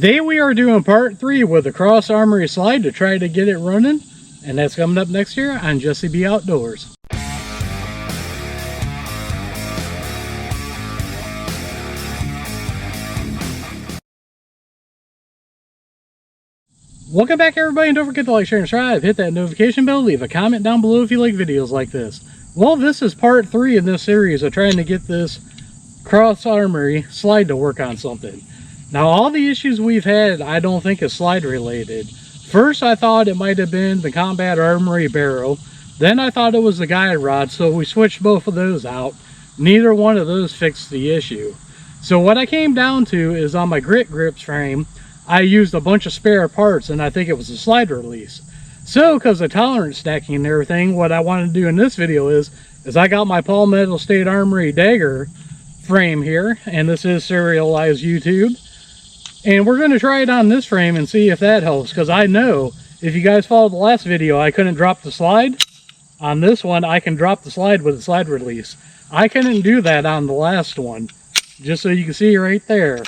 Today we are doing part 3 with the cross armory slide to try to get it running, and that's coming up next year on Jesse B Outdoors. Welcome back everybody, and don't forget to like, share, and subscribe. Hit that notification bell, leave a comment down below if you like videos like this. Well, this is part 3 in this series of trying to get this cross armory slide to work on something. Now, all the issues we've had, I don't think is slide related. First, I thought it might have been the Combat Armory barrel. Then I thought it was the guide rod, so we switched both of those out. Neither one of those fixed the issue. So what I came down to is on my grips frame, I used a bunch of spare parts, and I think it was a slide release. So, because of tolerance stacking and everything, what I wanted to do in this video is I got my Palmetto State Armory dagger frame here, and this is serialized YouTube. And we're going to try it on this frame and see if that helps, because I know if you guys followed the last video, I couldn't drop the slide. On this one, I can drop the slide with a slide release. I couldn't do that on the last one. Just so you can see right there,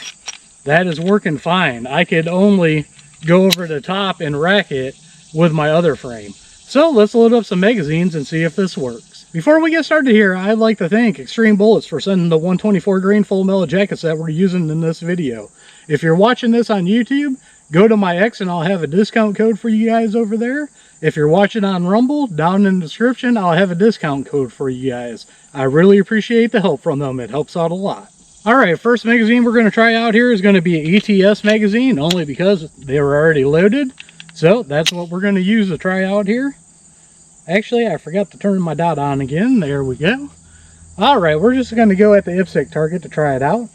that is working fine. I could only go over the top and rack it with my other frame. So let's load up some magazines and see if this works. Before we get started here, I'd like to thank Extreme Bullets for sending the 124 grain full metal jackets that we're using in this video. If you're watching this on YouTube, go to my X and I'll have a discount code for you guys over there. If you're watching on Rumble, down in the description, I'll have a discount code for you guys. I really appreciate the help from them. It helps out a lot. Alright, first magazine we're going to try out here is going to be an ETS magazine, only because they were already loaded. So that's what we're going to use to try out here. Actually, I forgot to turn my dot on again. There we go. Alright, we're just going to go at the IPSC target to try it out.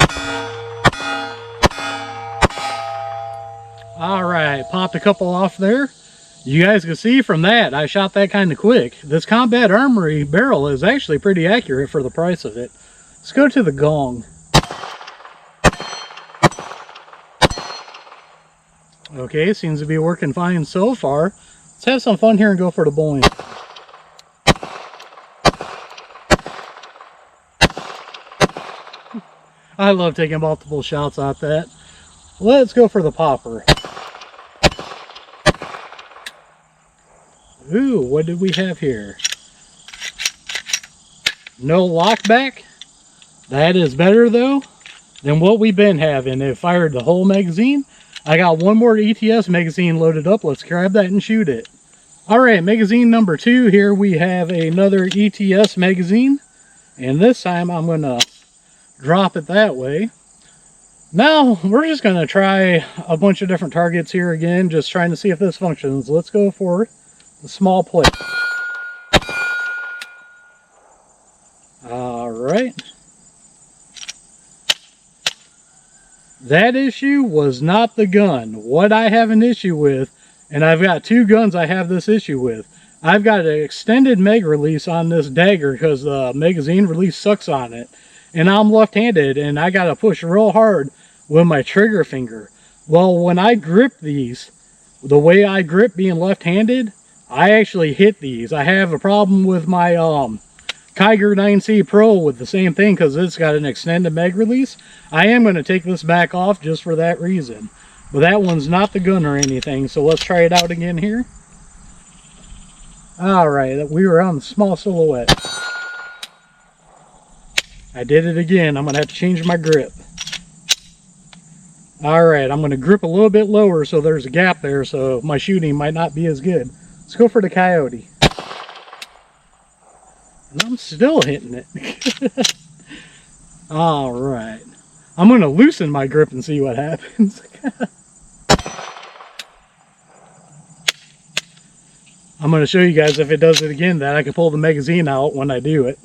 Alright, popped a couple off there. You guys can see from that, I shot that kind of quick. This Combat Armory barrel is actually pretty accurate for the price of it. Let's go to the gong. Okay, seems to be working fine so far. Let's have some fun here and go for the bowling. I love taking multiple shots at that. Let's go for the popper. Ooh, what did we have here? No lockback. That is better though than what we've been having. It fired the whole magazine. I got one more ETS magazine loaded up. Let's grab that and shoot it. Alright, magazine number 2. Here we have another ETS magazine. And this time I'm going to drop it that way. Now, we're just going to try a bunch of different targets here again. Just trying to see if this functions. Let's go for the small plate. Alright. That issue was not the gun. What I have an issue with, and I've got 2 guns I have this issue with. I've got an extended mag release on this dagger because the magazine release sucks on it. And I'm left-handed, and I got to push real hard with my trigger finger. Well, when I grip these, the way I grip being left-handed, I actually hit these. I have a problem with my Kiger 9C Pro with the same thing because it's got an extended mag release. I am going to take this back off just for that reason. But that one's not the gun or anything, so let's try it out again here. Alright, we were on the small silhouette. I did it again. I'm going to have to change my grip. Alright, I'm going to grip a little bit lower so there's a gap there, so my shooting might not be as good. Let's go for the coyote. And I'm still hitting it. Alright. I'm going to loosen my grip and see what happens. I'm going to show you guys if it does it again that I can pull the magazine out when I do it.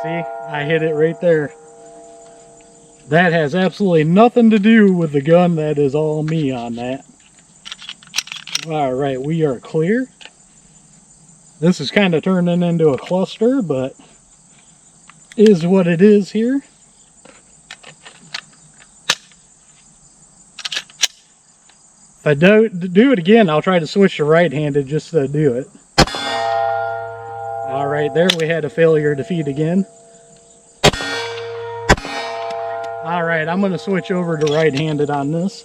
See, I hit it right there. That has absolutely nothing to do with the gun. That is all me on that. Alright, we are clear. This is kind of turning into a cluster, but is what it is here. If I do it again, I'll try to switch to right-handed just to do it. Alright, there we had a failure defeat again. All right, I'm going to switch over to right-handed on this.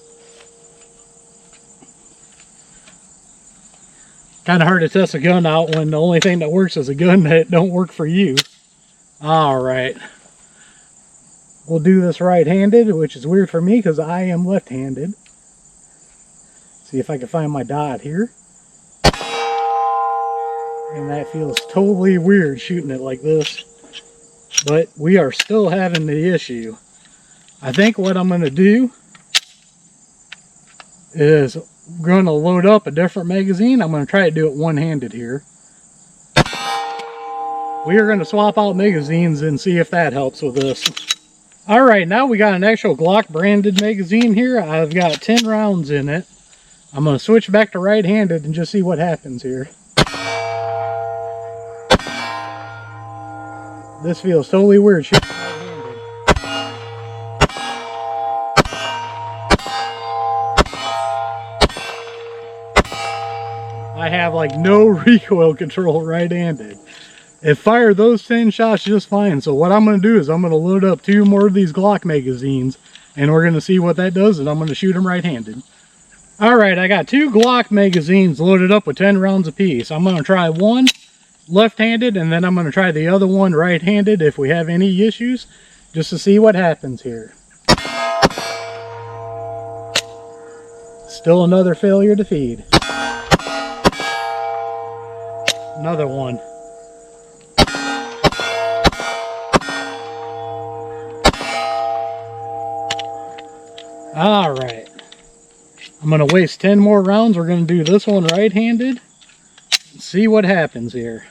Kind of hard to test a gun out when the only thing that works is a gun that don't work for you. All right. We'll do this right-handed, which is weird for me because I am left-handed. See if I can find my dot here. And that feels totally weird shooting it like this. But we are still having the issue. I think what I'm going to do is going to load up a different magazine. I'm going to try to do it one-handed here. We are going to swap out magazines and see if that helps with this. Alright, now we got an actual Glock branded magazine here. I've got 10 rounds in it. I'm going to switch back to right-handed and just see what happens here. This feels totally weird shooting right-handed. I have like no recoil control right-handed. It fired those 10 shots just fine. So what I'm going to do is I'm going to load up 2 more of these Glock magazines and we're going to see what that does, and I'm going to shoot them right-handed. Alright, I got 2 Glock magazines loaded up with 10 rounds apiece. I'm going to try one left-handed and then I'm going to try the other one right-handed if we have any issues, just to see what happens here. Still another failure to feed. Another one. Alright, I'm going to waste 10 more rounds. We're going to do this one right-handed. See what happens here.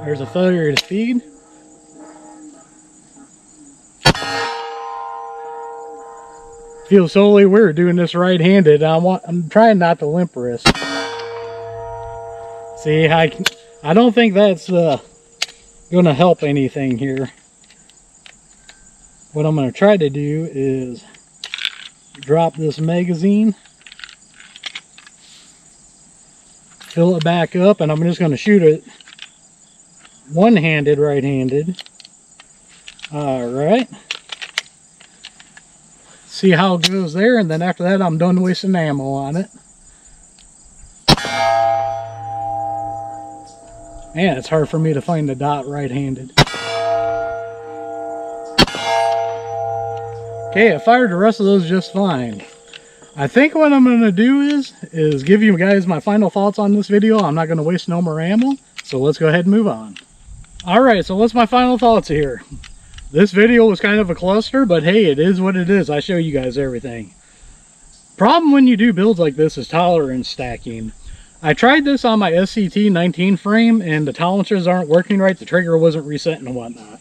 There's a failure to feed. Feels totally weird doing this right-handed. I'm trying not to limp wrist. See, I don't think that's going to help anything here. What I'm going to try to do is drop this magazine, fill it back up, and I'm just going to shoot it one-handed, right-handed. Alright. See how it goes there, and then after that I'm done wasting ammo on it. Man, it's hard for me to find the dot right-handed. Okay, I fired the rest of those just fine. I think what I'm going to do is give you guys my final thoughts on this video. I'm not going to waste no more ammo, so let's go ahead and move on. Alright, so what's my final thoughts here? This video was kind of a cluster, but hey, it is what it is. I show you guys everything. Problem when you do builds like this is tolerance stacking. I tried this on my SCT-19 frame and the tolerances aren't working right. The trigger wasn't resetting and whatnot.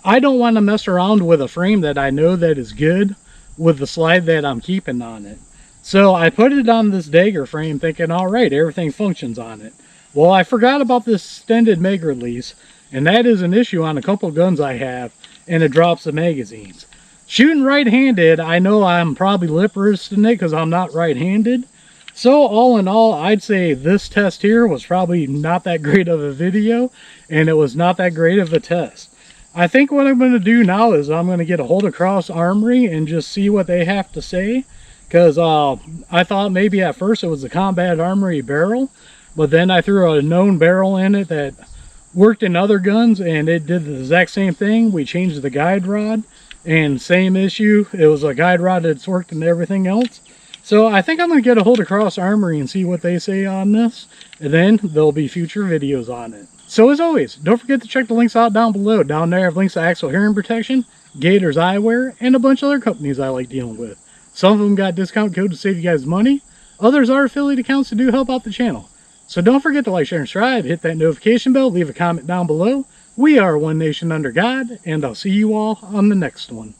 I don't want to mess around with a frame that I know that is good with the slide that I'm keeping on it. So I put it on this dagger frame thinking, alright, everything functions on it. Well, I forgot about this extended mag release, and that is an issue on a couple guns I have, and it drops the magazines. Shooting right-handed, I know I'm probably lip wristing it because I'm not right-handed. So all in all, I'd say this test here was probably not that great of a video, and it was not that great of a test. I think what I'm going to do now is I'm going to get a hold of Cross Armory and just see what they have to say. Because I thought maybe at first it was the Combat Armory barrel, but then I threw a known barrel in it that worked in other guns and it did the exact same thing. We changed the guide rod and same issue. It was a guide rod that's worked in everything else. So I think I'm going to get a hold of Cross Armory and see what they say on this. And then there'll be future videos on it. So as always, don't forget to check the links out down below. Down there I have links to Axel Hearing Protection, Gators Eyewear, and a bunch of other companies I like dealing with. Some of them got discount code to save you guys money. Others are affiliate accounts to do help out the channel. So don't forget to like, share, and subscribe. Hit that notification bell. Leave a comment down below. We are one nation under God. And I'll see you all on the next one.